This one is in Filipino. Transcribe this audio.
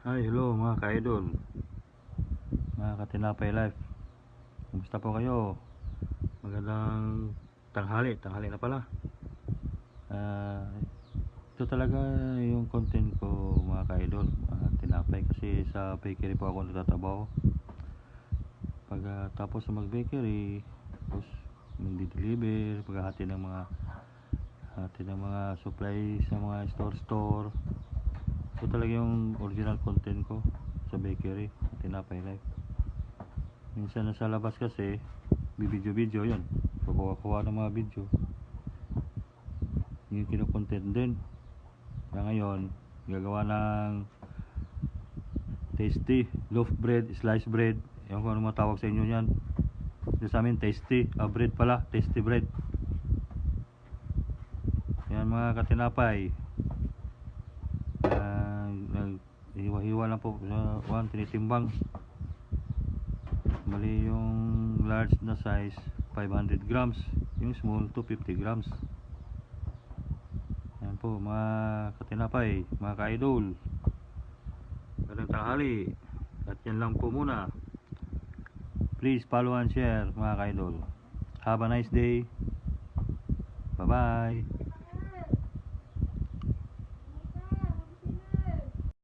Hi, hello mga ka-idol, mga ka-Tinapay Life. Kumusta po kayo? Magandang tanghali na pala. Ito talaga yung content ko mga ka-idol, tinapay, kasi sa bakery po ako nagtatrabaho. Pag tapos na mag-bakery, tapos mag-deliver, paghahati ng mga supplies sa mga store. Ito talaga yung original content ko sa bakery, Tinapay Life. Minsan nasa labas kasi bibidyo yun, kukuha ng mga video, yung kinukontent din. Kaya ngayon gagawa ng tasty loaf bread, sliced bread, yung kung ano matawag sa inyo yan. Yung sa amin tasty, bread pala, tasty bread. Yan mga katinapay, hiwa-hiwa lang po sa tinitimbang. Mali yung large na size 500 grams, yung small 250 grams. Yan po mga katinapay, mga ka-idol, magandang tanghali. At yan lang po muna. Please follow and share mga ka-idol. Have a nice day. Bye bye.